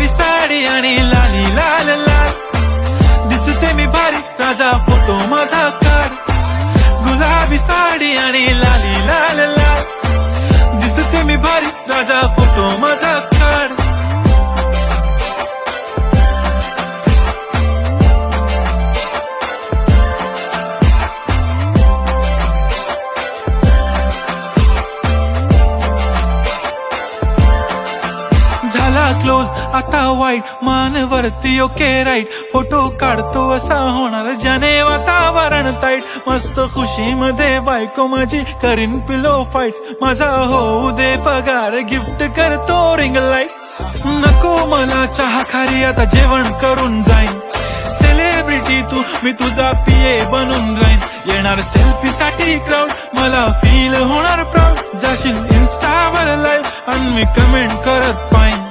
गुलाबी साडी आणि लाली लाल लाल, दिसते मी भारी राजा फोटो माझा काढ. गुलाबी साडी आणि लाली लाल लाल, दिसते मी भारी राजा फोटो माझा काढ. झाला क्लोज आता वाईट, मान वरती ओके राईट, फोटो काढतो असा होणार ज्याने वातावरण ताईट. मस्त खुशी मध्ये बायको माझी करीन पिलो फाईट, माझा होऊ दे पगार गिफ्ट करतो रिंग लाईट. नको मला चहा खारी आता जेवण करून जाईन, सेलिब्रिटी तू मी तुझा पिये बनून राहीन. येणार सेल्फी साठी क्राऊड, मला फील होणार प्राऊड, जाशील इन्स्टावर लाईव्ह आणि मी कमेंट करत पाहिन.